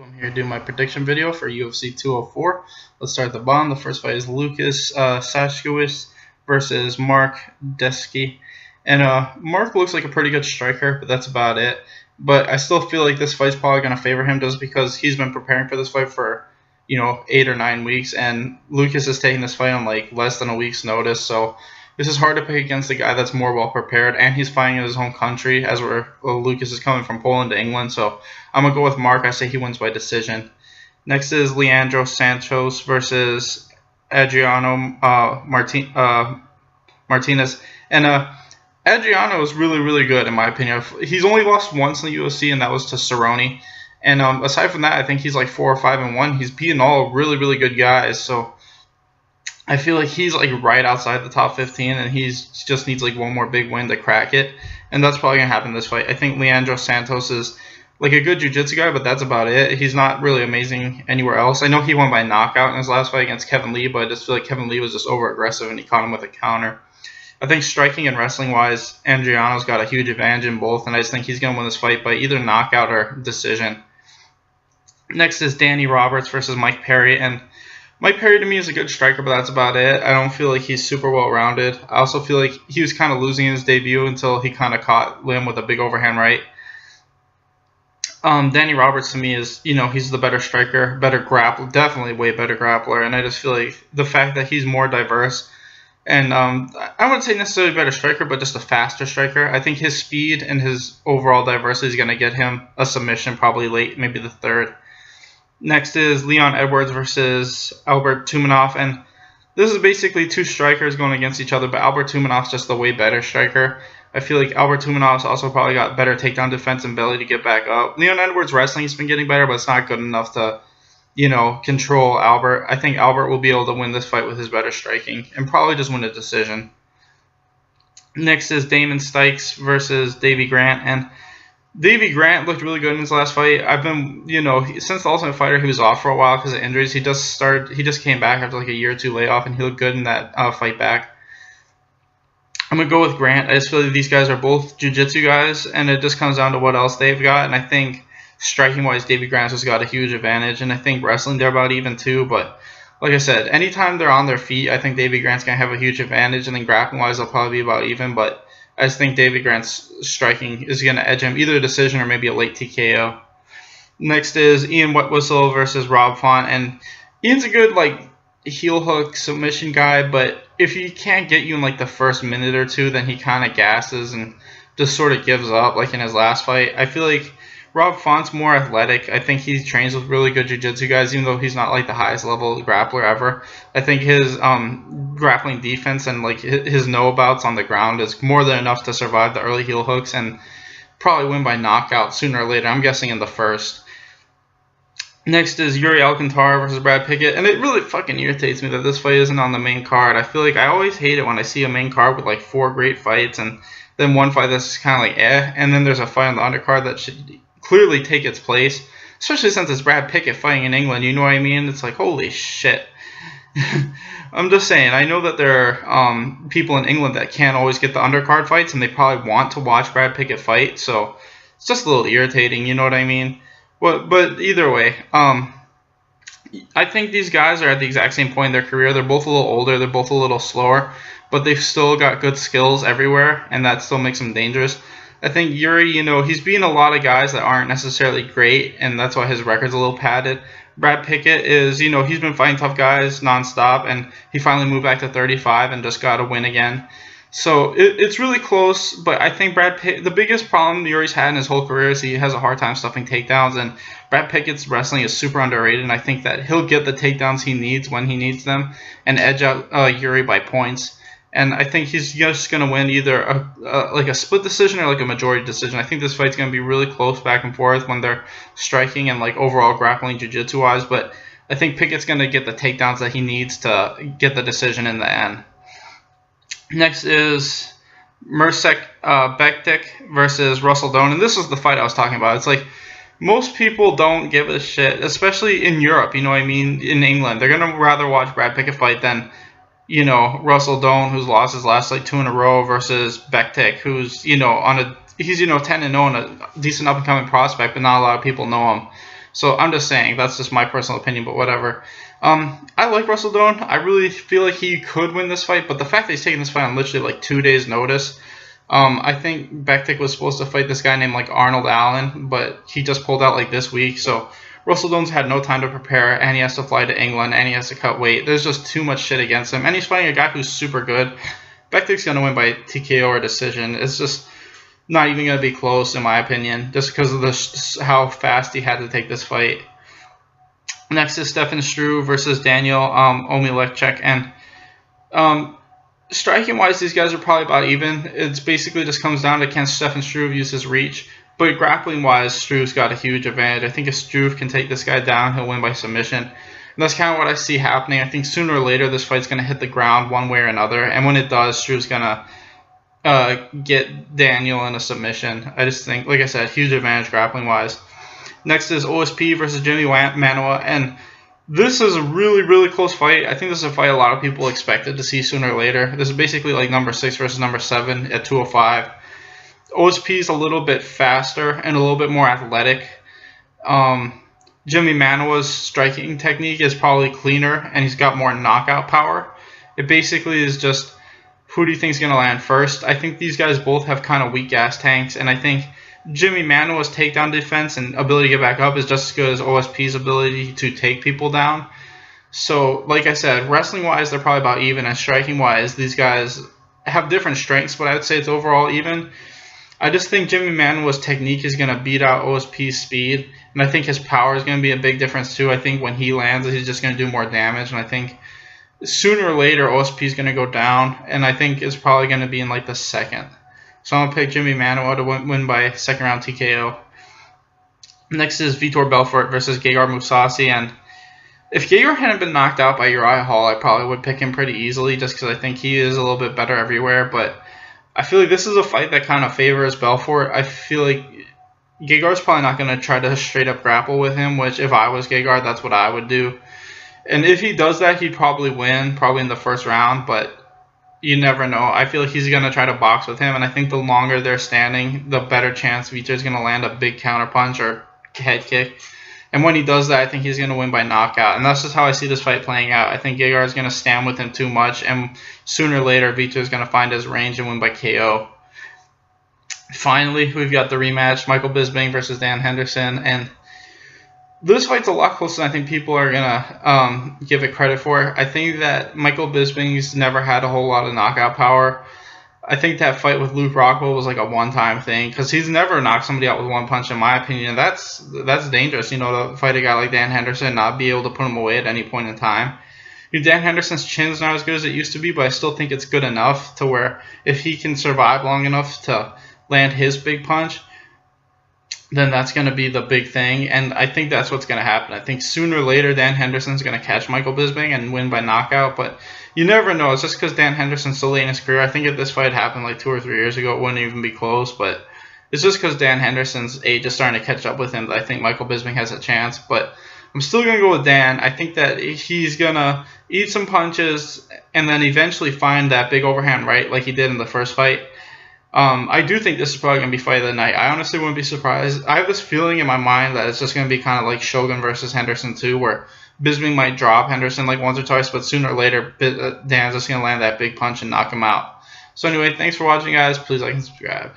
I'm here to do my prediction video for UFC 204. Let's start at the bottom. The first fight is Lucas Sashkiewicz versus Mark Deskey. And Mark looks like a pretty good striker, but that's about it. But I still feel like this fight's probably going to favor him just because he's been preparing for this fight for, 8 or 9 weeks. And Lucas is taking this fight on like less than a week's notice. So this is hard to pick against a guy that's more well prepared, and he's fighting in his home country, as Lucas is coming from Poland to England. So I'm gonna go with Mark. I say he wins by decision. Next is Leandro Santos versus Adriano Martinez, and Adriano is really good in my opinion. He's only lost once in the UFC, and that was to Cerrone. And aside from that, I think he's like 4 or 5-1. He's beaten all really good guys. So I feel like he's like right outside the top 15, and he just needs like one more big win to crack it, and that's probably gonna happen in this fight. I think Leandro Santos is like a good jiu-jitsu guy, but that's about it. He's not really amazing anywhere else. I know he won by knockout in his last fight against Kevin Lee, but I just feel like Kevin Lee was just over aggressive, and he caught him with a counter. I think striking and wrestling wise, Adriano's got a huge advantage in both, and I just think he's gonna win this fight by either knockout or decision. Next is Danny Roberts versus Mike Perry, and Mike Perry to me is a good striker, but that's about it. I don't feel like he's super well-rounded. I also feel like he was kind of losing in his debut until he kind of caught Lim with a big overhand right. Danny Roberts to me is, he's the better striker, better grappler, definitely way better grappler, and I just feel like the fact that he's more diverse, and I wouldn't say necessarily better striker, but just a faster striker. I think his speed and his overall diversity is going to get him a submission probably late, maybe the third. Next is Leon Edwards versus Albert Tumenov, and this is basically two strikers going against each other, but Albert Tumenov's just the way better striker. I feel like Albert Tumenov's also probably got better takedown defense and ability to get back up. Leon Edwards' wrestling has been getting better, but it's not good enough to, control Albert. I think Albert will be able to win this fight with his better striking and probably just win a decision. Next is Damon Sykes versus Davey Grant, and Davey Grant looked really good in his last fight. I've been, since the Ultimate Fighter, he was off for a while because of injuries. He just came back after like a year or two layoff, and he looked good in that fight back. I'm going to go with Grant. I just feel like these guys are both jiu-jitsu guys, and it just comes down to what else they've got. And I think striking-wise, Davey Grant has got a huge advantage, and I think wrestling, they're about even too. But like I said, anytime they're on their feet, I think Davey Grant's going to have a huge advantage, and then grappling-wise, they'll probably be about even. But I just think Davey Grant's striking is going to edge him, either a decision or maybe a late TKO. Next is Ian Wetwhistle versus Rob Font, and Ian's a good heel hook submission guy, but if he can't get you in like the first minute or two, then he kind of gasses and just sort of gives up like in his last fight. I feel like Rob Font's more athletic. I think he trains with really good jiu-jitsu guys, even though he's not like the highest level grappler ever. I think his grappling defense and like his know-abouts on the ground is more than enough to survive the early heel hooks and probably win by knockout sooner or later. I'm guessing in the first. Next is Yuri Alcantara versus Brad Pickett, and it really fucking irritates me that this fight isn't on the main card. I feel like I always hate it when I see a main card with like 4 great fights and then one fight that's kind of like and then there's a fight on the undercard that should clearly take its place, especially since it's Brad Pickett fighting in England, you know what I mean? It's like, holy shit. I'm just saying, I know that there are people in England that can't always get the undercard fights, and they probably want to watch Brad Pickett fight, so it's just a little irritating, you know what I mean? But either way, I think these guys are at the exact same point in their career. They're both a little older, they're both a little slower, but they've still got good skills everywhere, and that still makes them dangerous. I think Yuri, he's beaten a lot of guys that aren't necessarily great, and that's why his record's a little padded. Brad Pickett is, he's been fighting tough guys nonstop, and he finally moved back to 35 and just got a win again. So it's really close, but I think Brad Pitt, the biggest problem Yuri's had in his whole career is he has a hard time stuffing takedowns, and Brad Pickett's wrestling is super underrated, and I think that he'll get the takedowns he needs when he needs them and edge out Yuri by points. And I think he's just going to win either a split decision or like a majority decision. I think this fight's going to be really close back and forth when they're striking and like overall grappling jiu-jitsu wise, but I think Pickett's going to get the takedowns that he needs to get the decision in the end. Next is Mirsad Bektic versus Russell Doane, and this is the fight I was talking about. It's like most people don't give a shit, especially in Europe, you know what I mean, in England. They're going to rather watch Brad Pickett fight than, Russell Doane, who's lost his last 2 in a row, versus Bektic, who's, he's 10-0 and a decent up-and-coming prospect, but not a lot of people know him. So I'm just saying, that's just my personal opinion, but whatever. I like Russell Doane. I really feel like he could win this fight, but the fact that he's taking this fight on literally like 2 days' notice, I think Bektic was supposed to fight this guy named like Arnold Allen, but he just pulled out like this week. So Russell Doane's had no time to prepare, and he has to fly to England, and he has to cut weight. There's just too much shit against him, and he's fighting a guy who's super good. Bektic's going to win by TKO or decision. It's just not even going to be close, in my opinion, just because of how fast he had to take this fight. Next is Stefan Struve versus Daniel Omielanczuk, and striking-wise, these guys are probably about even. It basically just comes down to can Stefan Struve use his reach. But grappling-wise, Struve's got a huge advantage. I think if Struve can take this guy down, he'll win by submission. And that's kind of what I see happening. I think sooner or later, this fight's going to hit the ground one way or another. And when it does, Struve's going to get Daniel in a submission. I just think, like I said, huge advantage grappling-wise. Next is OSP versus Jimmy Manuwa, and this is a really, really close fight. I think this is a fight a lot of people expected to see sooner or later. This is basically like number 6 versus number 7 at 205. OSP is a little bit faster and a little bit more athletic. Jimmy Manuwa's striking technique is probably cleaner, and he's got more knockout power. It basically is just, who do you think is going to land first? I think these guys both have kind of weak gas tanks, and I think Jimmy Manuwa's takedown defense and ability to get back up is just as good as OSP's ability to take people down. So, like I said, wrestling-wise, they're probably about even, and striking-wise, these guys have different strengths, but I would say it's overall even. I just think Jimmy Manuwa's technique is going to beat out OSP's speed, and I think his power is going to be a big difference too. I think when he lands, he's just going to do more damage, and I think sooner or later, OSP is going to go down, and I think it's probably going to be in like the second. So I'm going to pick Jimmy Manuwa to win by second round TKO. Next is Vitor Belfort versus Gegard Mousasi. And if Gegard hadn't been knocked out by Uriah Hall, I probably would pick him pretty easily just because I think he is a little bit better everywhere. But I feel like this is a fight that kind of favors Belfort. I feel like Gegard's probably not going to try to straight up grapple with him, which if I was Gegard, that's what I would do. And if he does that, he'd probably win, probably in the first round, but you never know. I feel like he's going to try to box with him, and I think the longer they're standing, the better chance Vitor's going to land a big counterpunch or head kick. And when he does that, I think he's going to win by knockout. And that's just how I see this fight playing out. I think Gegard's going to stand with him too much, and sooner or later, Vitor's going to find his range and win by KO. Finally, we've got the rematch, Michael Bisping versus Dan Henderson, and this fight's a lot closer than I think people are going to give it credit for. I think that Michael Bisping's never had a whole lot of knockout power. I think that fight with Luke Rockhold was like a one-time thing because he's never knocked somebody out with one punch, in my opinion. That's dangerous, you know, to fight a guy like Dan Henderson and not be able to put him away at any point in time. Dan Henderson's chin's not as good as it used to be, but I still think it's good enough to where if he can survive long enough to land his big punch, then that's going to be the big thing, and I think that's what's going to happen. I think sooner or later Dan Henderson's going to catch Michael Bisping and win by knockout, but you never know. It's just because Dan Henderson's so late in his career. I think if this fight happened like 2 or 3 years ago, it wouldn't even be close, but it's just because Dan Henderson's age is starting to catch up with him that I think Michael Bisping has a chance, but I'm still going to go with Dan. I think that he's going to eat some punches and then eventually find that big overhand right like he did in the first fight. I do think this is probably going to be fight of the night. I honestly wouldn't be surprised. I have this feeling in my mind that it's just going to be kind of like Shogun versus Henderson 2, where Bisping might drop Henderson like once or twice, but sooner or later, Dan's just going to land that big punch and knock him out. So anyway, thanks for watching, guys. Please like and subscribe.